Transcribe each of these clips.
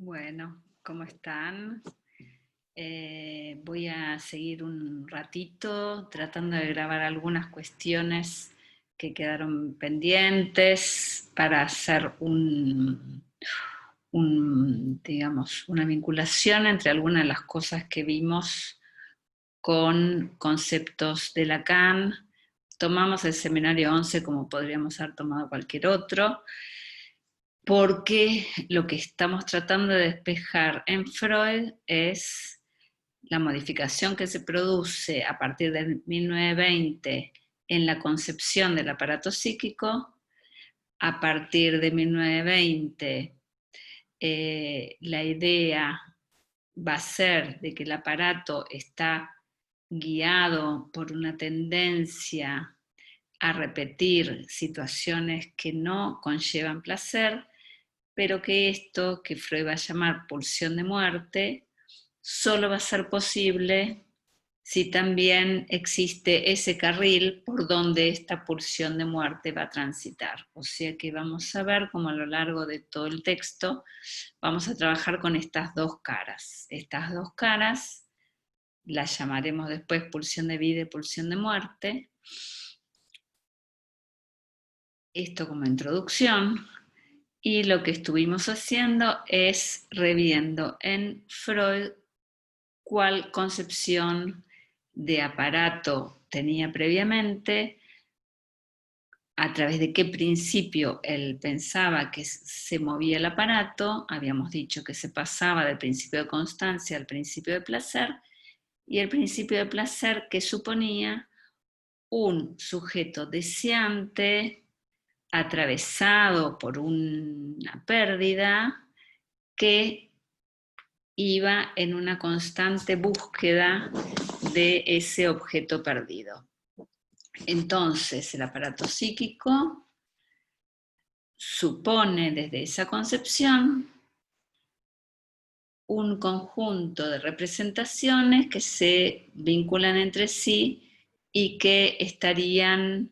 Bueno, ¿cómo están? Voy a seguir un ratito tratando de grabar algunas cuestiones que quedaron pendientes para hacer digamos, una vinculación entre algunas de las cosas que vimos con conceptos de Lacan. Tomamos el seminario 11 como podríamos haber tomado cualquier otro, porque lo que estamos tratando de despejar en Freud es la modificación que se produce a partir de 1920 en la concepción del aparato psíquico. A partir de 1920 la idea va a ser de que el aparato está guiado por una tendencia a repetir situaciones que no conllevan placer, pero que esto, que Freud va a llamar pulsión de muerte, solo va a ser posible si también existe ese carril por donde esta pulsión de muerte va a transitar. O sea que vamos a ver cómo a lo largo de todo el texto vamos a trabajar con estas dos caras. Estas dos caras las llamaremos después pulsión de vida y pulsión de muerte. Esto como introducción. Y lo que estuvimos haciendo es reviendo en Freud cuál concepción de aparato tenía previamente, a través de qué principio él pensaba que se movía el aparato. Habíamos dicho que se pasaba del principio de constancia al principio de placer, y el principio de placer que suponía un sujeto deseante atravesado por una pérdida que iba en una constante búsqueda de ese objeto perdido. Entonces, el aparato psíquico supone desde esa concepción un conjunto de representaciones que se vinculan entre sí y que estarían,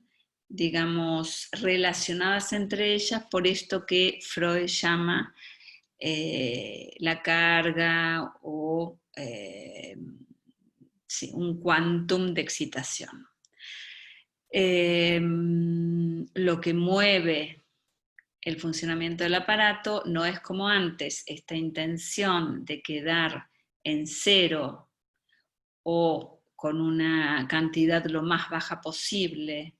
digamos, relacionadas entre ellas por esto que Freud llama la carga o sí, un quantum de excitación. Lo que mueve el funcionamiento del aparato no es como antes, esta intención de quedar en cero o con una cantidad lo más baja posible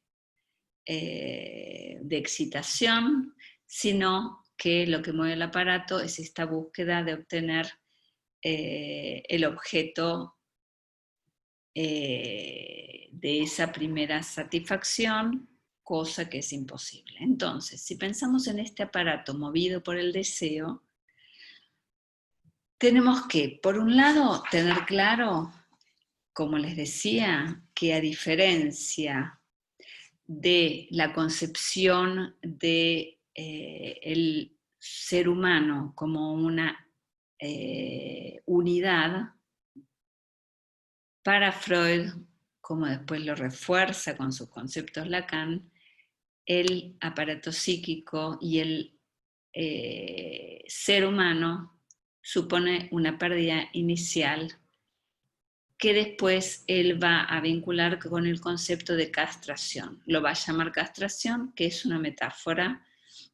de excitación, sino que lo que mueve el aparato es esta búsqueda de obtener el objeto de esa primera satisfacción, cosa que es imposible. Entonces, si pensamos en este aparato movido por el deseo, tenemos que, por un lado, tener claro, como les decía, que a diferencia de la concepción de el ser humano como una unidad, para Freud, como después lo refuerza con sus conceptos Lacan, el aparato psíquico y el ser humano supone una pérdida inicial que después él va a vincular con el concepto de castración. Lo va a llamar castración, que es una metáfora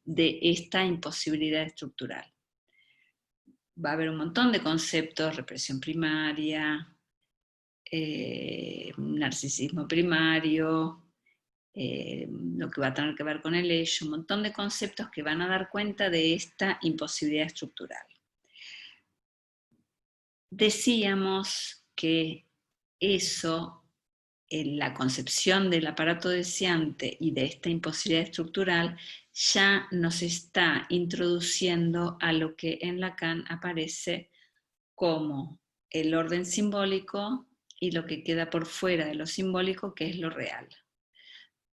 de esta imposibilidad estructural. Va a haber un montón de conceptos: represión primaria, narcisismo primario, lo que va a tener que ver con el ello, un montón de conceptos que van a dar cuenta de esta imposibilidad estructural. Decíamos que eso, en la concepción del aparato deseante y de esta imposibilidad estructural, ya nos está introduciendo a lo que en Lacan aparece como el orden simbólico y lo que queda por fuera de lo simbólico, que es lo real.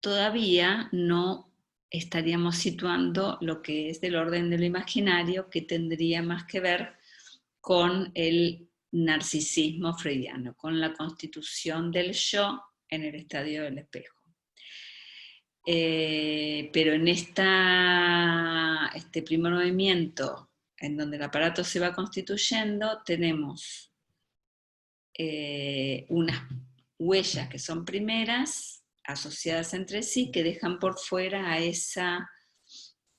Todavía no estaríamos situando lo que es del orden de lo imaginario, que tendría más que ver con el narcisismo freudiano, con la constitución del yo en el estadio del espejo. Pero en este primer movimiento en donde el aparato se va constituyendo, tenemos unas huellas que son primeras, asociadas entre sí, que dejan por fuera a esa,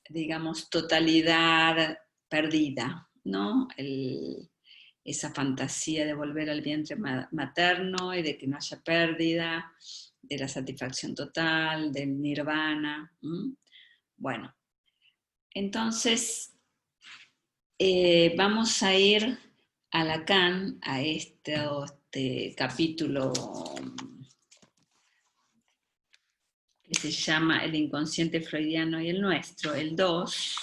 digamos, totalidad perdida, ¿no? Esa fantasía de volver al vientre materno y de que no haya pérdida, de la satisfacción total, del nirvana. Bueno, entonces vamos a ir a Lacan, a este capítulo que se llama El inconsciente freudiano y el nuestro, el 2.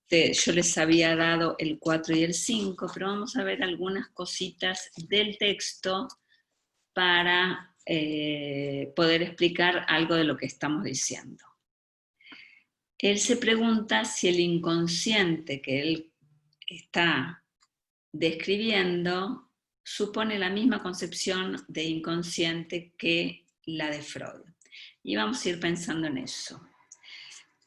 Yo les había dado el 4 y el 5, pero vamos a ver algunas cositas del texto para poder explicar algo de lo que estamos diciendo. Él se pregunta si el inconsciente que él está describiendo supone la misma concepción de inconsciente que la de Freud. Y vamos a ir pensando en eso.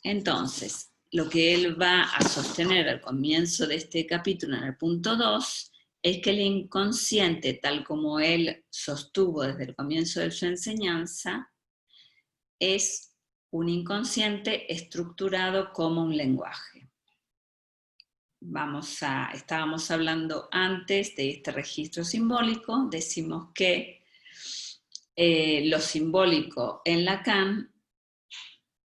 Entonces, lo que él va a sostener al comienzo de este capítulo, en el punto 2, es que el inconsciente, tal como él sostuvo desde el comienzo de su enseñanza, es un inconsciente estructurado como un lenguaje. Estábamos hablando antes de este registro simbólico, decimos que lo simbólico en Lacan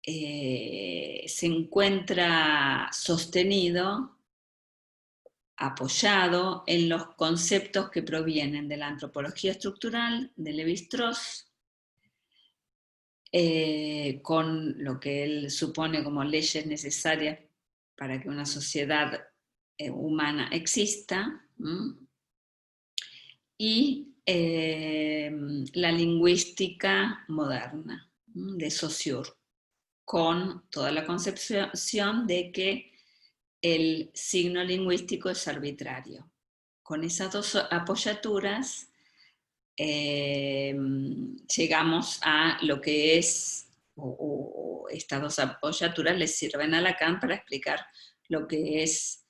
se encuentra sostenido, apoyado en los conceptos que provienen de la antropología estructural de Lévi-Strauss, con lo que él supone como leyes necesarias para que una sociedad humana exista, y la lingüística moderna de Saussure, con toda la concepción de que el signo lingüístico es arbitrario. Con esas dos apoyaturas llegamos a lo que es, o estas dos apoyaturas le sirven a Lacan para explicar lo que es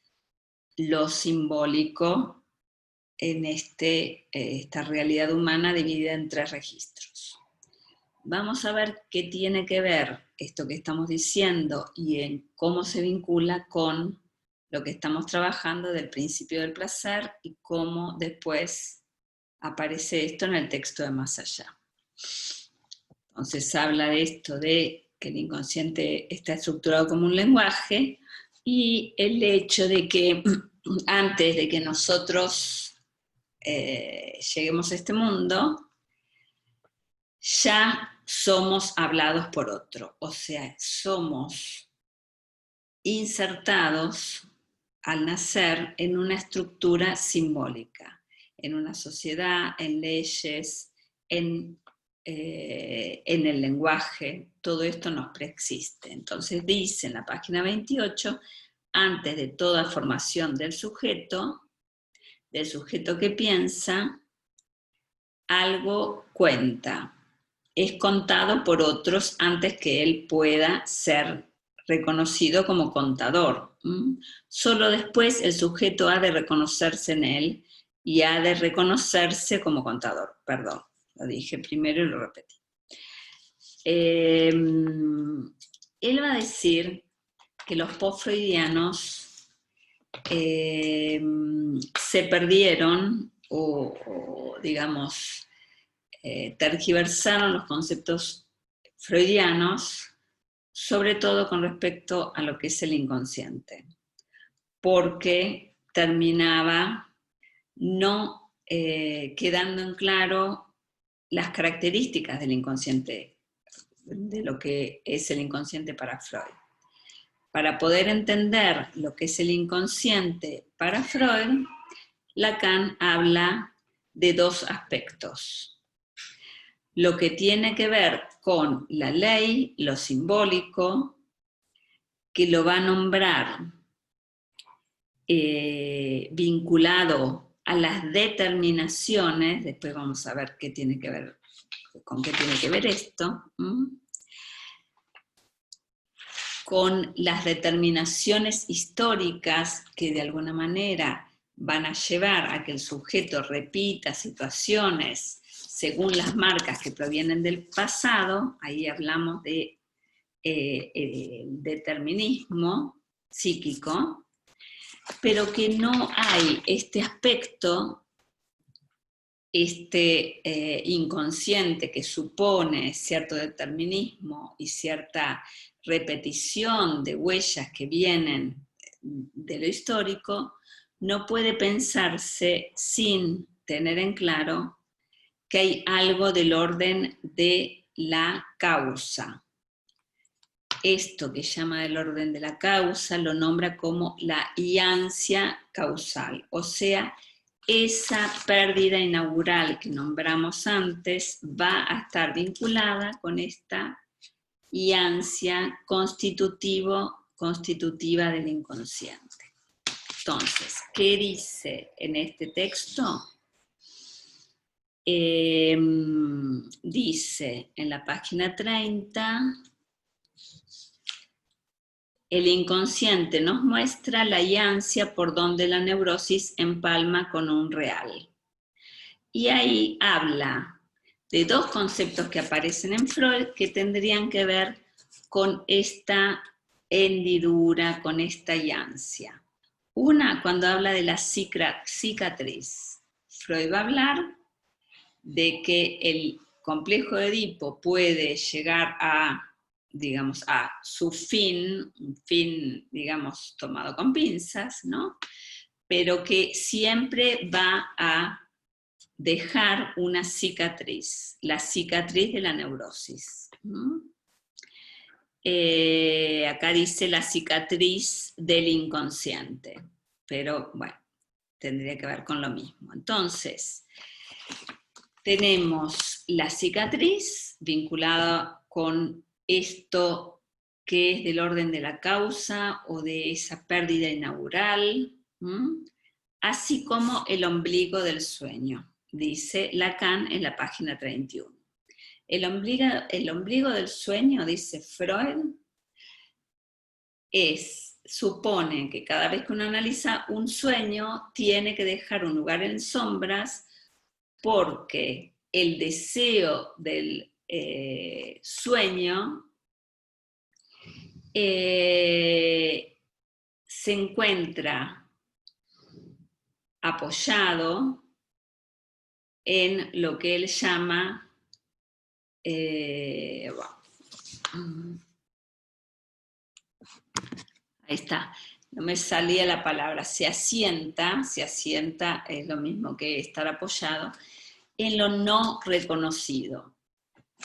lo simbólico en esta realidad humana dividida en 3 registros. Vamos a ver qué tiene que ver esto que estamos diciendo y en cómo se vincula con lo que estamos trabajando del principio del placer y cómo después aparece esto en el texto de Más Allá. Entonces habla de esto, de que el inconsciente está estructurado como un lenguaje y el hecho de que antes de que nosotros lleguemos a este mundo, ya somos hablados por otro, o sea, somos insertados al nacer en una estructura simbólica, en una sociedad, en leyes, en el lenguaje, todo esto nos preexiste. Entonces dice en la página 28, antes de toda formación del sujeto que piensa, algo cuenta. Es contado por otros antes que él pueda ser reconocido como contador. Solo después el sujeto ha de reconocerse en él y ha de reconocerse como contador. Perdón, lo dije primero y lo repetí. Él va a decir que los post-freudianos se perdieron o digamos, tergiversaron los conceptos freudianos, sobre todo con respecto a lo que es el inconsciente, porque terminaba no quedando en claro las características del inconsciente, de lo que es el inconsciente para Freud. Para poder entender lo que es el inconsciente para Freud, Lacan habla de 2 aspectos. Lo que tiene que ver con la ley, lo simbólico, que lo va a nombrar vinculado a las determinaciones, después vamos a ver qué tiene que ver, con qué tiene que ver esto, con las determinaciones históricas que de alguna manera van a llevar a que el sujeto repita situaciones según las marcas que provienen del pasado, ahí hablamos de determinismo psíquico, pero que no hay este aspecto, inconsciente que supone cierto determinismo y cierta repetición de huellas que vienen de lo histórico, no puede pensarse sin tener en claro que hay algo del orden de la causa. Esto que llama del orden de la causa lo nombra como la iancia causal, o sea, esa pérdida inaugural que nombramos antes va a estar vinculada con esta iancia constitutiva del inconsciente. Entonces, ¿qué dice en este texto? Dice en la página 30, el inconsciente nos muestra la iancia por donde la neurosis empalma con un real. Y ahí habla de dos conceptos que aparecen en Freud que tendrían que ver con esta hendidura, con esta iancia. Una, cuando habla de la cicatriz. Freud va a hablar de que el complejo de Edipo puede llegar a, digamos, a su fin, un fin, digamos, tomado con pinzas, ¿no? Pero que siempre va a dejar una cicatriz, la cicatriz de la neurosis. Acá dice la cicatriz del inconsciente, pero bueno, tendría que ver con lo mismo. Entonces, tenemos la cicatriz vinculada con esto que es del orden de la causa o de esa pérdida inaugural, así como el ombligo del sueño, dice Lacan en la página 31. El ombligo del sueño, dice Freud, supone que cada vez que uno analiza un sueño tiene que dejar un lugar en sombras porque el deseo del sueño se encuentra apoyado en lo que él llama, ahí está, no me salía la palabra, se asienta es lo mismo que estar apoyado, en lo no reconocido.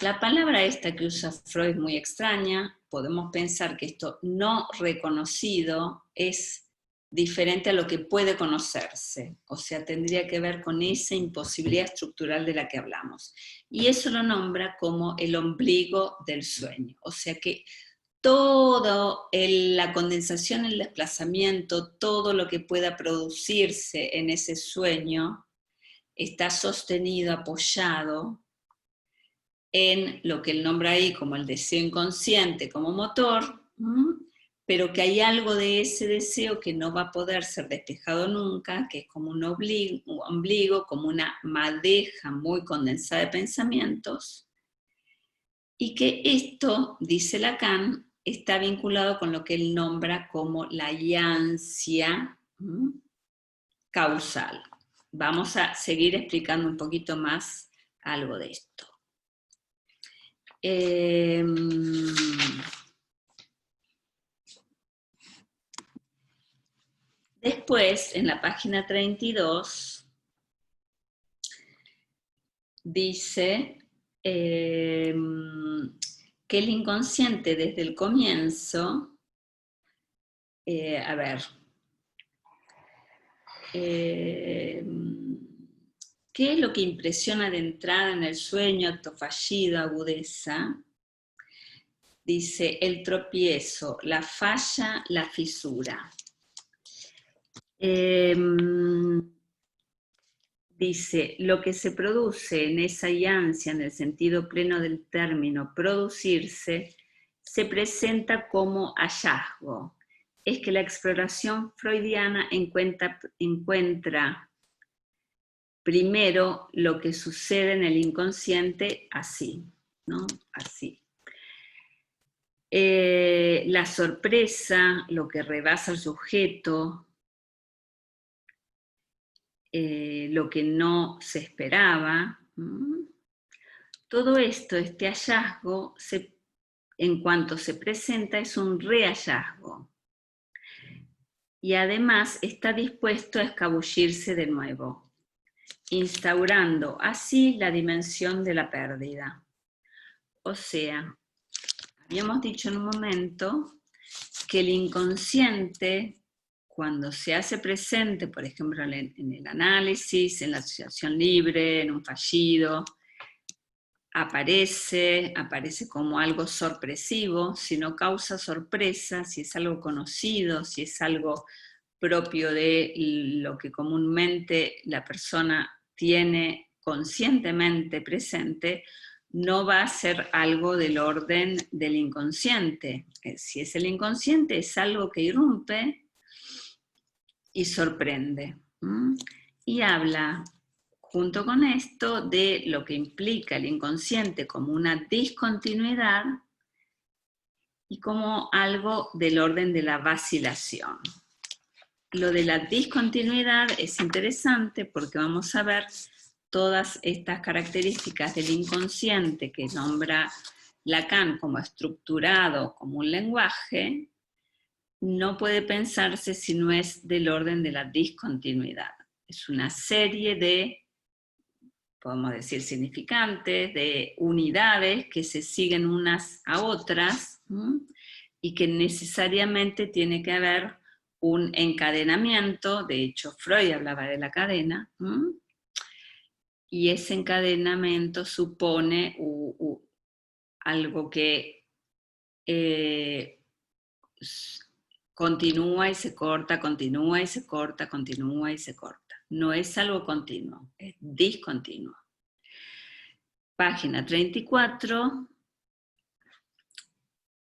La palabra esta que usa Freud es muy extraña, podemos pensar que esto no reconocido es diferente a lo que puede conocerse, o sea, tendría que ver con esa imposibilidad estructural de la que hablamos. Y eso lo nombra como el ombligo del sueño, o sea que todo la condensación, el desplazamiento, todo lo que pueda producirse en ese sueño está sostenido, apoyado en lo que él nombra ahí como el deseo inconsciente, como motor, pero que hay algo de ese deseo que no va a poder ser despejado nunca, que es como un ombligo, como una madeja muy condensada de pensamientos, y que esto, dice Lacan, está vinculado con lo que él nombra como la iancia causal. Vamos a seguir explicando un poquito más algo de esto. Después, en la página 32, dice que el inconsciente desde el comienzo, ¿qué es lo que impresiona de entrada en el sueño, acto fallido, agudeza? Dice, el tropiezo, la falla, la fisura. Dice, lo que se produce en esa iancia, en el sentido pleno del término, producirse, se presenta como hallazgo. Es que la exploración freudiana encuentra primero lo que sucede en el inconsciente así, ¿no? Así. La sorpresa, lo que rebasa el sujeto, lo que no se esperaba, todo esto, este hallazgo, en cuanto se presenta, es un rehallazgo. Y además está dispuesto a escabullirse de nuevo, instaurando así la dimensión de la pérdida. O sea, habíamos dicho en un momento que el inconsciente, cuando se hace presente, por ejemplo, en el análisis, en la asociación libre, en un fallido, aparece como algo sorpresivo, si no causa sorpresa, si es algo conocido, si es algo propio de lo que comúnmente la persona tiene conscientemente presente, no va a ser algo del orden del inconsciente. Si es el inconsciente, es algo que irrumpe y sorprende. Y habla, junto con esto, de lo que implica el inconsciente como una discontinuidad y como algo del orden de la vacilación. Lo de la discontinuidad es interesante porque vamos a ver todas estas características del inconsciente que nombra Lacan como estructurado, como un lenguaje, no puede pensarse si no es del orden de la discontinuidad. Es una serie de, podemos decir, significantes, de unidades que se siguen unas a otras, y que necesariamente tiene que haber un encadenamiento. De hecho, Freud hablaba de la cadena, y ese encadenamiento supone algo que continúa y se corta, continúa y se corta, continúa y se corta. No es algo continuo, es discontinuo. Página 34,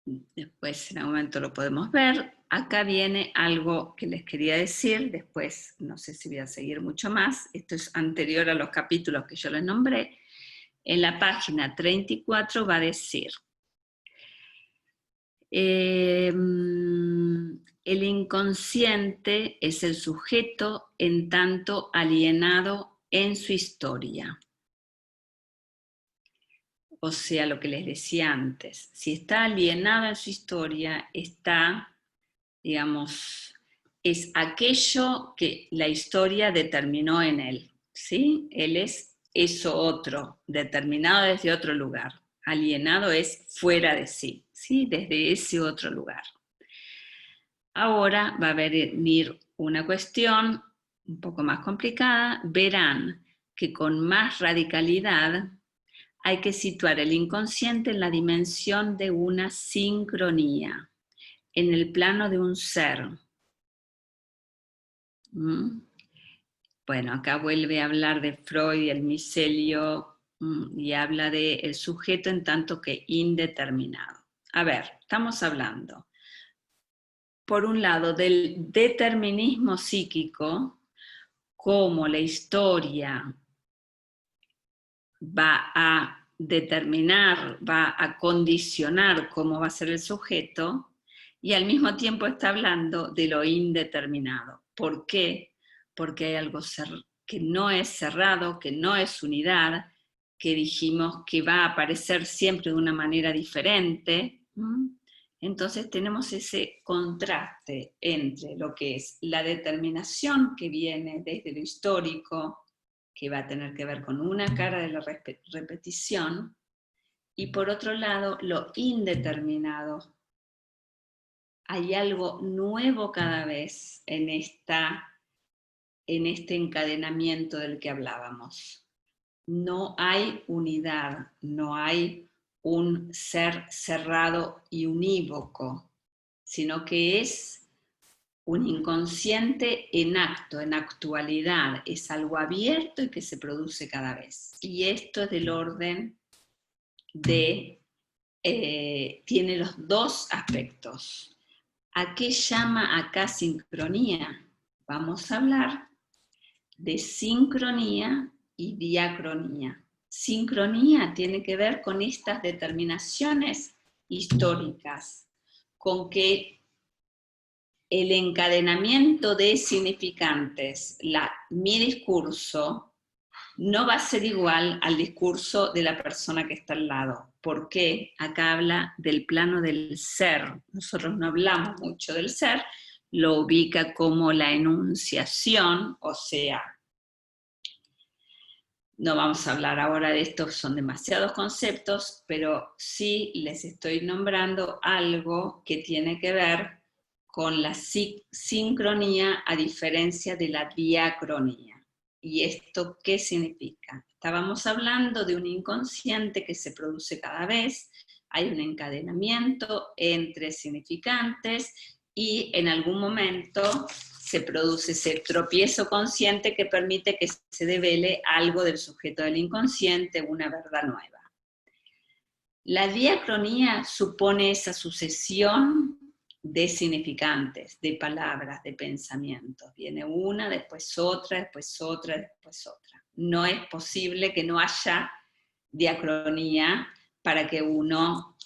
después en algún momento lo podemos ver. Acá viene algo que les quería decir, después no sé si voy a seguir mucho más, esto es anterior a los capítulos que yo les nombré. En la página 34 va a decir, el inconsciente es el sujeto en tanto alienado en su historia. O sea, lo que les decía antes, si está alienado en su historia, está, digamos, es aquello que la historia determinó en él, ¿sí? Él es eso otro, determinado desde otro lugar. Alienado es fuera de sí, ¿sí? Desde ese otro lugar. Ahora va a venir una cuestión un poco más complicada. Verán que con más radicalidad hay que situar el inconsciente en la dimensión de una sincronía, en el plano de un ser. Bueno, acá vuelve a hablar de Freud, el micelio, y habla del sujeto en tanto que indeterminado. A ver, estamos hablando, por un lado, del determinismo psíquico, cómo la historia va a determinar, va a condicionar cómo va a ser el sujeto, y al mismo tiempo está hablando de lo indeterminado. ¿Por qué? Porque hay algo que no es cerrado, que no es unidad, que dijimos que va a aparecer siempre de una manera diferente. Entonces tenemos ese contraste entre lo que es la determinación que viene desde lo histórico, que va a tener que ver con una cara de la repetición, y por otro lado, lo indeterminado. Hay algo nuevo cada vez en este encadenamiento del que hablábamos. No hay unidad, no hay un ser cerrado y unívoco, sino que es un inconsciente en acto, en actualidad, es algo abierto y que se produce cada vez. Y esto es del orden de tiene los dos aspectos. ¿A qué llama acá sincronía? Vamos a hablar de sincronía y diacronía. Sincronía tiene que ver con estas determinaciones históricas, con que el encadenamiento de significantes, mi discurso, no va a ser igual al discurso de la persona que está al lado. ¿Por qué? Acá habla del plano del ser. Nosotros no hablamos mucho del ser, lo ubica como la enunciación, o sea, no vamos a hablar ahora de esto, son demasiados conceptos, pero sí les estoy nombrando algo que tiene que ver con la sincronía a diferencia de la diacronía. ¿Y esto qué significa? Estábamos hablando de un inconsciente que se produce cada vez, hay un encadenamiento entre significantes y en algún momento se produce ese tropiezo consciente que permite que se devele algo del sujeto del inconsciente, una verdad nueva. La diacronía supone esa sucesión de significantes, de palabras, de pensamientos. Viene una, después otra, después otra, después otra. No es posible que no haya diacronía para que uno,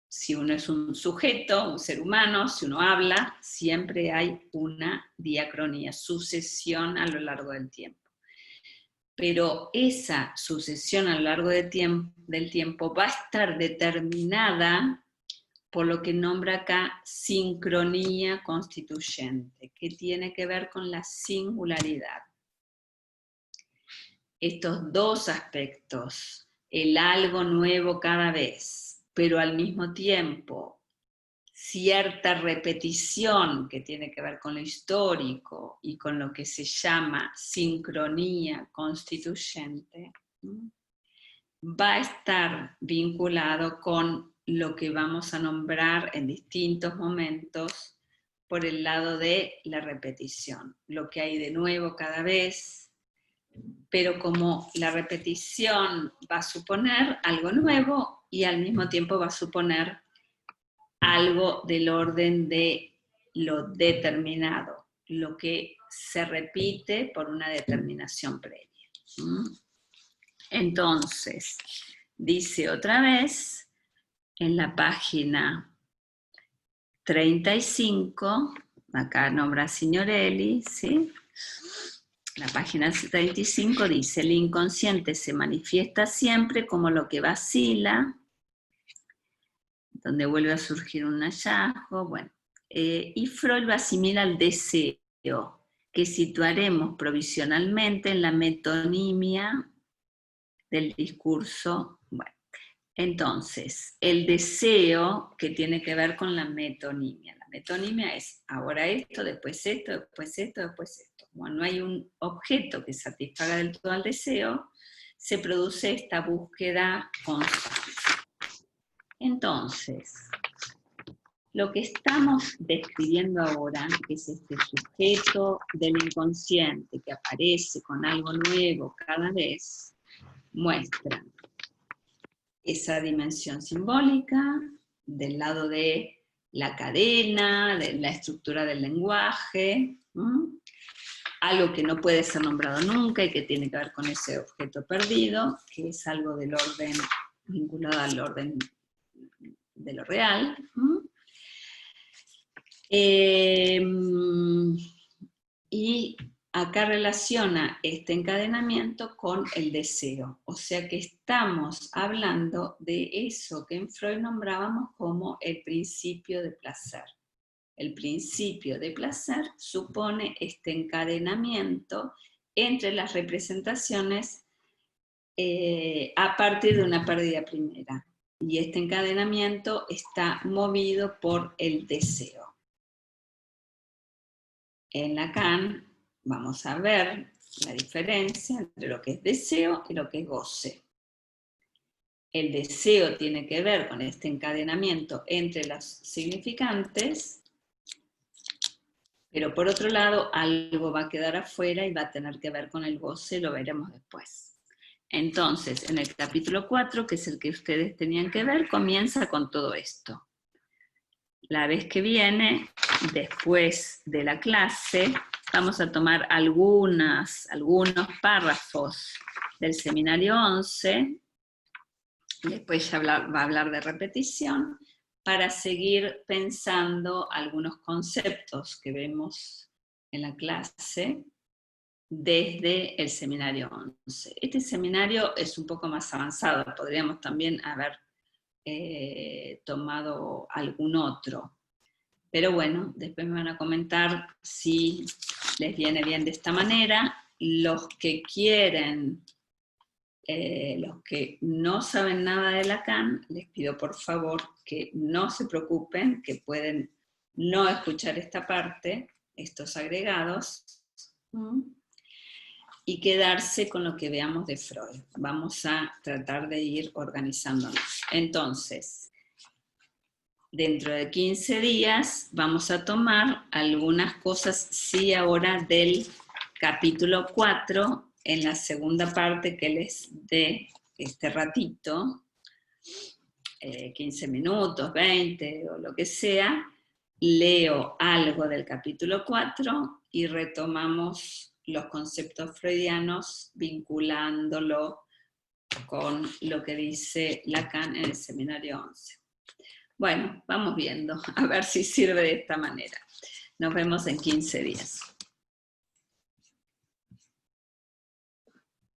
si uno es un sujeto, un ser humano, si uno habla, siempre hay una diacronía, sucesión a lo largo del tiempo. Pero esa sucesión a lo largo del tiempo va a estar determinada por lo que nombra acá sincronía constituyente, que tiene que ver con la singularidad. Estos dos aspectos, el algo nuevo cada vez, pero al mismo tiempo cierta repetición que tiene que ver con lo histórico y con lo que se llama sincronía constituyente, va a estar vinculado con lo que vamos a nombrar en distintos momentos por el lado de la repetición, lo que hay de nuevo cada vez, pero como la repetición va a suponer algo nuevo y al mismo tiempo va a suponer algo del orden de lo determinado, lo que se repite por una determinación previa. Entonces, dice otra vez en la página 35, acá nombra Signorelli, ¿sí? La página 35 dice, el inconsciente se manifiesta siempre como lo que vacila, donde vuelve a surgir un hallazgo, bueno, y Freud lo asimila al deseo, que situaremos provisionalmente en la metonimia del discurso. Bueno, entonces, el deseo que tiene que ver con la metonimia. La metonimia es ahora esto, después esto, después esto, después esto. Como no hay un objeto que satisfaga del todo al deseo, se produce esta búsqueda constante. Entonces, lo que estamos describiendo ahora, que es este sujeto del inconsciente que aparece con algo nuevo cada vez, muestra esa dimensión simbólica del lado de la cadena, de la estructura del lenguaje, algo que no puede ser nombrado nunca y que tiene que ver con ese objeto perdido, que es algo del orden, vinculado al orden de lo real. Y acá relaciona este encadenamiento con el deseo, o sea que estamos hablando de eso que en Freud nombrábamos como el principio de placer. El principio de placer supone este encadenamiento entre las representaciones a partir de una pérdida primera. Y este encadenamiento está movido por el deseo. En Lacan vamos a ver la diferencia entre lo que es deseo y lo que es goce. El deseo tiene que ver con este encadenamiento entre los significantes, pero por otro lado algo va a quedar afuera y va a tener que ver con el goce, lo veremos después. Entonces, en el capítulo 4, que es el que ustedes tenían que ver, comienza con todo esto. La vez que viene, después de la clase, vamos a tomar algunos párrafos del seminario 11, después ya va a hablar de repetición, para seguir pensando algunos conceptos que vemos en la clase desde el seminario 11. Este seminario es un poco más avanzado, podríamos también haber tomado algún otro. Pero bueno, después me van a comentar si les viene bien de esta manera. Los que quieren, los que no saben nada de Lacan, les pido por favor que no se preocupen, que pueden no escuchar esta parte, estos agregados, y quedarse con lo que veamos de Freud. Vamos a tratar de ir organizándonos. Entonces, dentro de 15 días vamos a tomar algunas cosas, sí, ahora del capítulo 4, en la segunda parte que les dé este ratito, 15 minutos, 20 o lo que sea, leo algo del capítulo 4 y retomamos los conceptos freudianos vinculándolo con lo que dice Lacan en el seminario 11. Bueno, vamos viendo, a ver si sirve de esta manera. Nos vemos en 15 días.